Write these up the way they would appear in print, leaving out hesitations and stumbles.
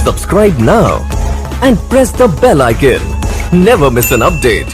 Subscribe now and press the bell icon. Never miss an update.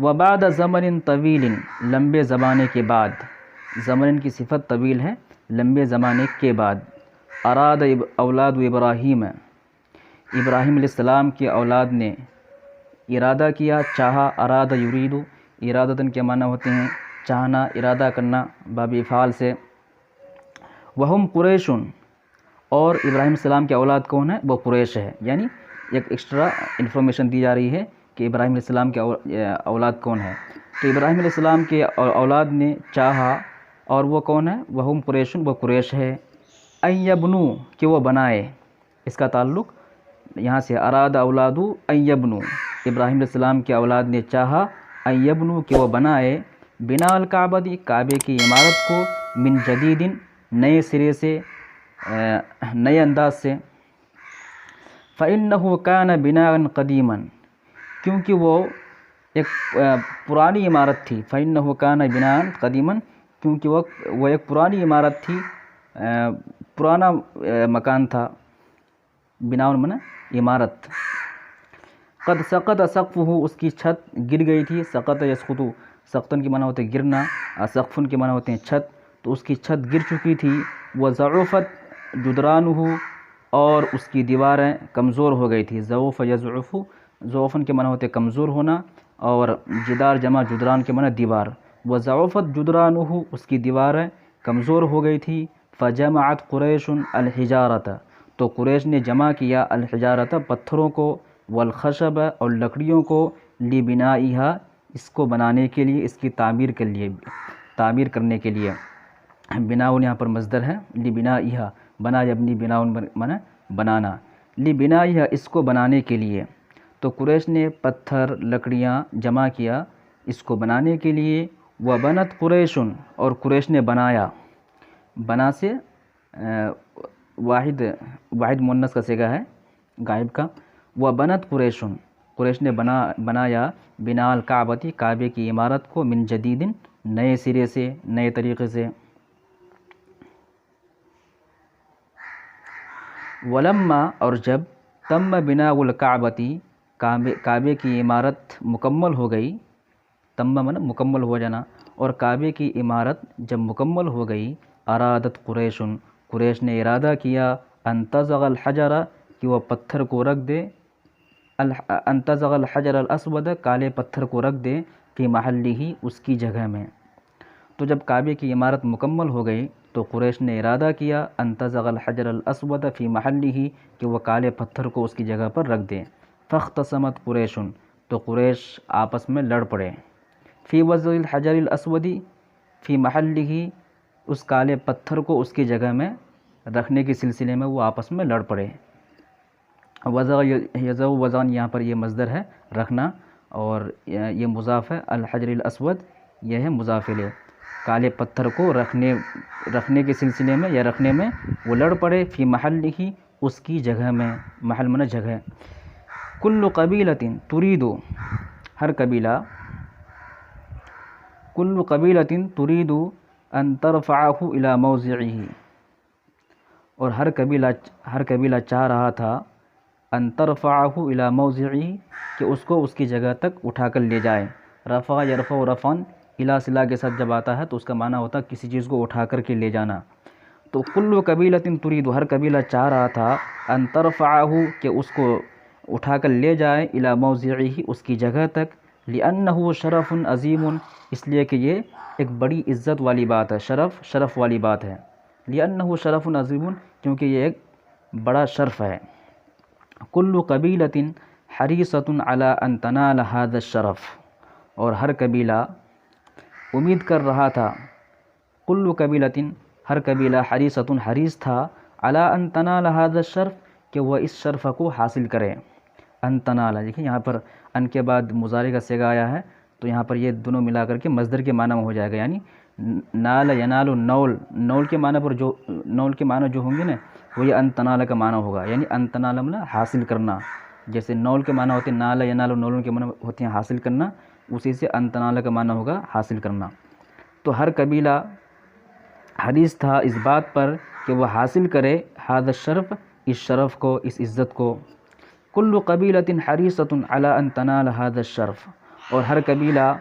وبعد زمن طویل، لمبے زمانے کے بعد، زمن کی صفت طویل ہے، لمبے زمانے کے بعد، اراد اولاد ابراہیم، ابراہیم علیہ السلام کے اولاد نے ارادہ کیا، چاہا، اراد یرید، ارادتاً کے معنی ہوتے ہیں چاہنا، ارادہ کرنا، باب افعال سے، وہم قریش، اور ابراہیم السلام کے اولاد کون ہے؟ وہ قریش ہے، یعنی ایک ایکسٹرا انفارمیشن دی جا رہی ہے کہ ابراہیم علیہ السلام کے اولاد کون ہے۔ تو ابراہیم علیہ السلام کے اولاد نے چاہا، اور وہ کون ہے؟ وہم قریش، وہ قریش ہے، ان یبنو، کہ وہ بنائے، اس کا تعلق یہاں سے اراد اولادو ان یبنو، ابراہیم علیہ السلام کے اولاد نے چاہا ان یبنو، کہ وہ بنائے، بنا الکعبہ، کعبے کی عمارت کو، من جدید، نئے سرے سے، نئے انداز سے، فإنہ کان بناء قدیما، کیونکہ وہ ایک پرانی عمارت تھی، فإنہ کان بناء قدیما، کیونکہ وہ ایک پرانی عمارت تھی، پرانا مکان تھا، بناء من عمارت، قد سقط سقفہ، اس کی چھت گر گئی تھی، سقط یسقط، سقطن کے معنی ہوتے ہیں گرنا، سقفن کے معنی ہوتے ہیں چھت، تو اس کی چھت گر چکی تھی، وضعفت جدرانہ، اور اس کی دیواریں کمزور ہو گئی تھی، ضعف یضعف، ضعفن کے معنی ہوتے ہیں کمزور ہونا، اور جدار جمع جدران کے معنی دیوار، وضعفت جدرانہ، اس کی دیواریں کمزور ہو گئی تھی، فجمعت قریش الحجارۃ، تو قریش نے جمع کیا الحجارۃ، پتھروں کو، والخشب، اور لکڑیوں کو، لبنائها، اس کو بنانے کے لیے، اس کی تعمیر کے لیے، تعمیر کرنے کے لیے، بناء یہاں پر مصدر ہے، لبنائها، بنا یبنی بناء معنی بنانا، لبنائها، اس کو بنانے کے لیے، تو قریش نے پتھر لکڑیاں جمع کیا اس کو بنانے کے لیے، وبنت قریش، اور قریش نے بنایا، بنا سے واحد مؤنث کا صیغہ ہے غائب کا، وبنت قریش، قریش نے بنایا، بنا الکعبۃ، کعبے کی عمارت کو، من جدید، نئے سرے سے، نئے طریقے سے، ولما، اور جب، تم بناء الکعبۃ، کعبے کی عمارت مکمل ہو گئی، تم من مکمل ہو جانا، اور کعبے کی عمارت جب مکمل ہو گئی، ارادت قریش، قریش نے ارادہ کیا، ان تضع الحجر، کہ وہ پتھر کو رکھ دے، ان تضع الحجر الاسود، کالے پتھر کو رکھ دے، فی محلہ، اس کی جگہ میں، تو جب کعبے کی عمارت مکمل ہو گئی تو قریش نے ارادہ کیا، ان تضع الحجر الاسود فی محلہ، کہ وہ کالے پتھر کو اس کی جگہ پر رکھ دیں، فاختصمت قریش، تو قریش آپس میں لڑ پڑے، فی وضع الحجر الاسود فی محلہ، اس کالے پتھر کو اس کی جگہ میں رکھنے کے سلسلے میں وہ آپس میں لڑ پڑے، وضع یضع، وضعن یہاں پر یہ مصدر ہے رکھنا، اور یہ مضاف ہے، الحجر الاسود یہ ہے مضاف الیہ، کالے پتھر کو رکھنے کے سلسلے میں یا رکھنے میں وہ لڑ پڑے، فی محلہ، اس کی جگہ میں، محل من جگہ، کل قبیلۃ ترید، ہر قبیلہ، کل قبیلۃ ترید ان ترفعہ الی موضعہ، اور ہر قبیلہ چاہ رہا تھا، ان ترفعہ الی موضعہ، کہ اس کو اس کی جگہ تک اٹھا کر لے جائے، رفع یرفع رفعن، الی صلہ کے ساتھ جب آتا ہے تو اس کا معنی ہوتا ہے کسی چیز کو اٹھا کر کے لے جانا، تو کل قبیلۃ ترید، ہر قبیلہ چاہ رہا تھا، ان ترفعہ، کہ اس کو اٹھا کر لے جائے، الی موضعہ، اس کی جگہ تک، لأنہ شرف عظیم، اس لیے کہ یہ ایک بڑی عزت والی بات ہے، شرف والی بات ہے، لأنہ شرف عظیم، کیونکہ یہ ایک بڑا شرف ہے، کل قبیلۃ حریصۃ علی ان تنال ھذا الشرف، اور ہر قبیلہ امید کر رہا تھا، کل قبیلۃ، ہر قبیلہ، حریصۃ، حریص تھا، علی ان تنال ھذا الشرف، کہ وہ اس شرف کو حاصل کرے، ان تنال، دیکھیں یہاں پر ان کے بعد مضارع کا صیغہ آیا ہے، تو یہاں پر یہ دونوں ملا کر کے مصدر کے معنی میں ہو جائے گا، یعنی نال ینال نول کے معنی پر نول کے معنی جو ہوں گے نا وہ یہ ان تنال کا معنی ہوگا، یعنی ان تنال معنی حاصل کرنا، جیسے نول کے معنی ہوتے ہیں نال ینال، نول کے معنی ہوتے ہیں حاصل کرنا، اسی سے ان تنال کا معنی ہوگا حاصل کرنا، تو ہر قبیلہ حریص تھا اس بات پر کہ وہ حاصل کرے ھذا الشرف، اس شرف کو، اس عزت کو، کل قبیلۃ حریصۃ علی ان تنال ھذا الشرف، اور ہر قبیلہ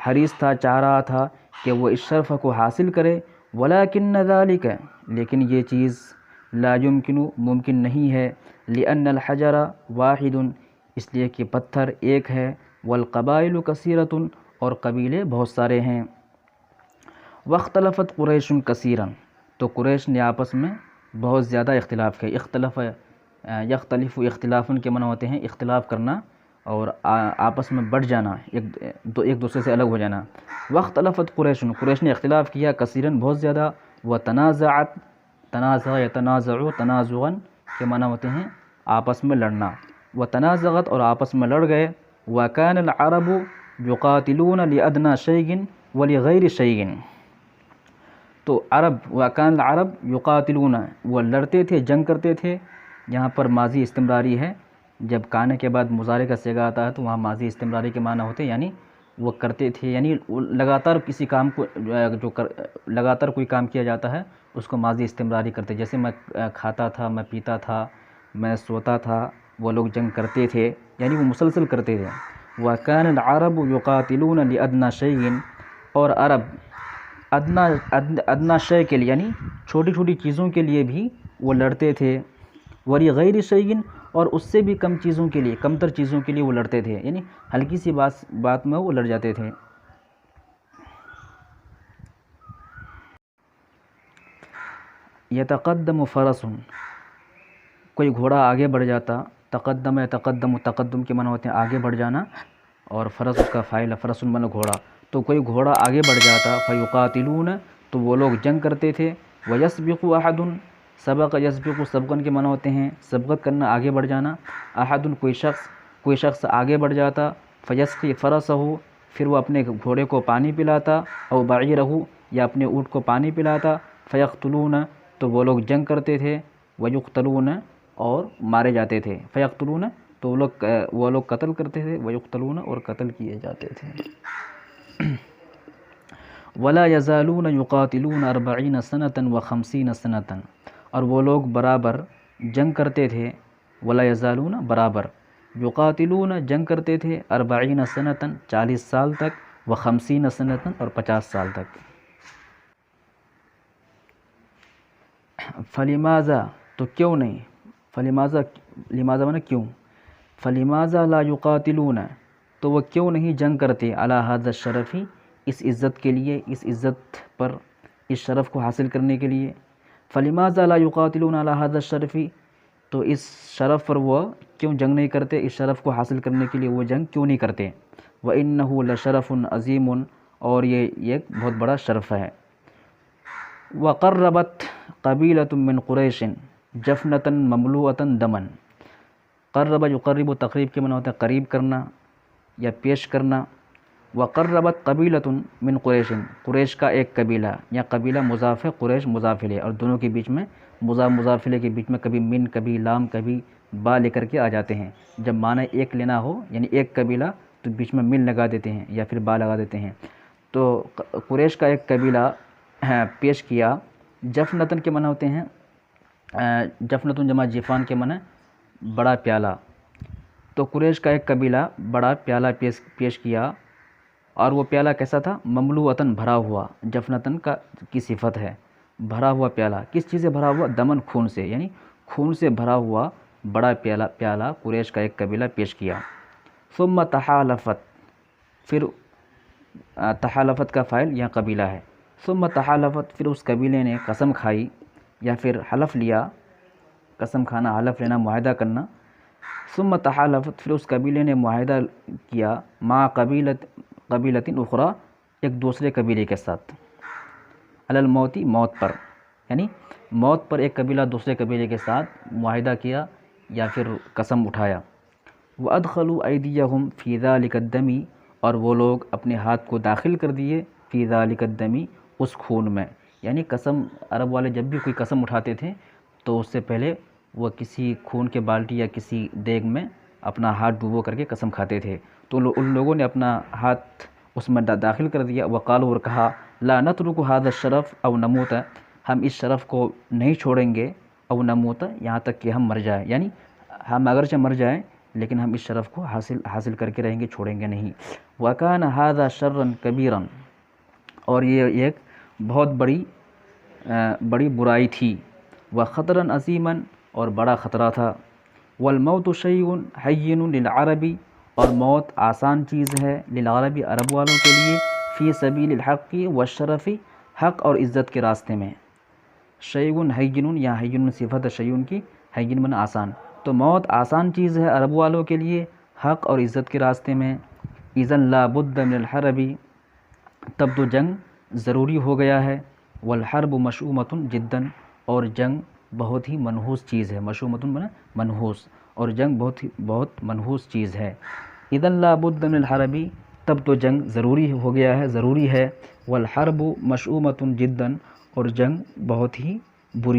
حریص تھا، چاہ رہا تھا کہ وہ اس شرف کو حاصل کرے، ولیکن ذالک، لیکن یہ چیز لا یمکن، ممکن نہیں ہے، لأن الحجر واحد، اس لیے کہ پتھر ایک ہے، والقبائل کثیرۃ، اور قبیلے بہت سارے ہیں، واختلفت قریش کثیرا، تو قریش نے آپس میں بہت زیادہ اختلاف کیا۔ اختلاف یختلف اختلافاً کے معنی ہوتے ہیں اختلاف کرنا اور آپس میں بٹ جانا، ایک دوسرے سے الگ ہو جانا۔ واختلفت قریش، قریش نے اختلاف کیا، کثیراً بہت زیادہ، وتنازعت، تنازع یتنازع تنازعا کے معنی ہوتے ہیں آپس میں لڑنا، وتنازعت، اور آپس میں لڑ گئے، وکان العرب یقاتلون لأدنى شیء ولغیر شیء، تو عرب، وکان العرب یقاتلون، وہ لڑتے تھے، جنگ کرتے تھے، یہاں پر ماضی استمراری ہے، جب کانے کے بعد مضارع کا صیغہ آتا ہے تو وہاں ماضی استمراری کے معنی ہوتے ہیں، یعنی وہ کرتے تھے، یعنی لگاتار کسی کام کو لگاتار کوئی کام کیا جاتا ہے اس کو ماضی استمراری کرتے، جیسے میں کھاتا تھا، میں پیتا تھا، میں سوتا تھا، وہ لوگ جنگ کرتے تھے، یعنی وہ مسلسل کرتے تھے۔ وَكَانَ الْعَرَبُ يُقَاتِلُونَ لِأَدْنَى شَيْءٍ، اور عرب ادنا شے کے لیے، یعنی چھوٹی چھوٹی چیزوں کے لیے بھی وہ لڑتے تھے، وَلِغَيْرِ شَيْءٍ، اور اس سے بھی کم چیزوں کے لیے، کمتر چیزوں کے لیے وہ لڑتے تھے، یعنی ہلکی سی بات میں وہ لڑ جاتے تھے۔ یتقدم فرس، کوئی گھوڑا آگے بڑھ جاتا، تقدم یتقدم، تقدم کے معنی ہوتے ہیں آگے بڑھ جانا، اور فرس اس کا فاعل ہے، فرس معنی گھوڑا، تو کوئی گھوڑا آگے بڑھ جاتا، فیقاتلون، تو وہ لوگ جنگ کرتے تھے، ویسبق احد، سبق یسبق، سبقن کے معنی ہوتے ہیں سبقت کرنا، آگے بڑھ جانا، احد کوئی شخص آگے بڑھ جاتا، فیسقی فرسہ، پھر وہ اپنے گھوڑے کو پانی پلاتا، او بعیرہ، یا اپنے اونٹ کو پانی پلاتا، فیقتلون، تو وہ لوگ جنگ کرتے تھے، ویقتلون، اور مارے جاتے تھے، فیقتلون، تو وہ لوگ قتل کرتے تھے، ویقتلون، اور قتل کیے جاتے تھے۔ ولا یزالون یقاتلون 40 سنة و50 سنة، اور وہ لوگ برابر جنگ کرتے تھے، ولا یزالون، برابر، یقاتلون، جنگ کرتے تھے، 40 سنة، 40 سال تک، و50 سنة، اور 50 سال تک۔ فلماذا، تو کیوں نہیں، فلماذا، لماذا معنی کیوں، فلماذا لا یقاتلون، تو وہ کیوں نہیں جنگ کرتے، علی ھذا الشرف، اس عزت کے لیے، اس عزت پر، اس شرف کو حاصل کرنے کے لیے، فلماذا لا یقاتلون علی ھذا الشرف، تو اس شرف پر وہ کیوں جنگ نہیں کرتے، اس شرف کو حاصل کرنے کے لیے وہ جنگ کیوں نہیں کرتے، وَإِنَّهُ لَشَرَفٌ عَظِيمٌ، اور یہ ایک بہت بڑا شرف ہے۔ وَقَرَّبَتْ قَبِيلَةٌ مِّن قُرَيْشٍ جَفْنَةً مَمْلُوءَةً دَمًا، قرب یقرب، تقریب کے معنی ہوتا ہے قریب کرنا یا پیش کرنا۔ وقربت قبیلۃ من قریش، قریش کا ایک قبیلہ، یا قبیلہ مضاف ہے، قریش مضاف الیہ، اور دونوں کے بیچ میں مضاف الیہ کے بیچ میں کبھی من، کبھی لام، کبھی با لے کر کے آ جاتے ہیں، جب معنی ایک لینا ہو، یعنی ایک قبیلہ، تو بیچ میں من لگا دیتے ہیں یا پھر با لگا دیتے ہیں۔ تو قریش کا ایک قبیلہ پیش کیا، جفنتن کے معنی ہوتے ہیں، جفنتن جمع جفان کے معنی بڑا پیالہ، تو قریش کا ایک قبیلہ بڑا پیالہ پیش کیا، اور وہ پیالہ کیسا تھا، مملوعتاً، بھرا ہوا، جفنتاً کی صفت ہے، بھرا ہوا پیالہ، کس چیز سے بھرا ہوا، دمن، خون سے، یعنی خون سے بھرا ہوا بڑا پیالہ قریش کا ایک قبیلہ پیش کیا۔ ثم تحالفت، پھر تحالفت کا فاعل یہاں قبیلہ ہے، ثم تحالفت، پھر اس قبیلے نے قسم کھائی یا پھر حلف لیا، قسم کھانا، حلف لینا، معاہدہ کرنا، ثم تحالفت، پھر اس قبیلے نے معاہدہ کیا، مع قبیلۃ اخری، ایک دوسرے قبیلے کے ساتھ، علی الموت، موت پر، یعنی موت پر ایک قبیلہ دوسرے قبیلے کے ساتھ معاہدہ کیا یا پھر قسم اٹھایا۔ وَأَدْخَلُوا أَيْدِيَهُمْ فِي ذَلِكَ الدَّمِ، اور وہ لوگ اپنے ہاتھ کو داخل کر دیے، فی ذَلِكَ الدَّمِ، اس خون میں، یعنی قسم، عرب والے جب بھی کوئی قسم اٹھاتے تھے تو اس سے پہلے وہ کسی خون کے بالٹی یا کسی دیگ میں اپنا ہاتھ ڈوبو کر کے قسم کھاتے تھے، تو ان لوگوں نے اپنا ہاتھ اس میں داخل کر دیا، وقالوا، اور کہا، لا نترک هذا الشرف او نموت، ہم اس شرف کو نہیں چھوڑیں گے، او نموت، یہاں تک کہ ہم مر جائیں، یعنی ہم اگرچہ مر جائیں لیکن ہم اس شرف کو حاصل کر کے رہیں گے، چھوڑیں گے نہیں۔ وَكَانَ هَذَا شَرًّا كَبِيرًا، اور یہ ایک بہت بڑی برائی تھی۔ وَخَطْرًا عَظِيمًا، اور بڑا خطرہ تھا۔ وَالْمَوْتُ شَيْءٌ هَيِّنٌ لِلْعَرَبِ، اور موت آسان چیز ہے، للعربی عرب والوں کے لیے، فی سبیل الحق والشرف، حق اور عزت کے راستے میں۔ شیء ہین، یا ہین صفت شیء کی، ہین من آسان، تو موت آسان چیز ہے عرب والوں کے لیے حق اور عزت کے راستے میں۔ اذن لا بد من الحرب، تب تو جنگ ضروری ہو گیا ہے۔ والحرب مشؤومۃ جدا، اور جنگ بہت ہی منحوس چیز ہے، مشؤومۃ منحوس، اور جنگ بہت منحوس چیز ہے۔ اذن لا بد من الحرب، تب تو جنگ ضروری ہو گیا ہے، ضروری ہے۔ والحرب مشؤومۃ جدا، اور جنگ بہت ہی بری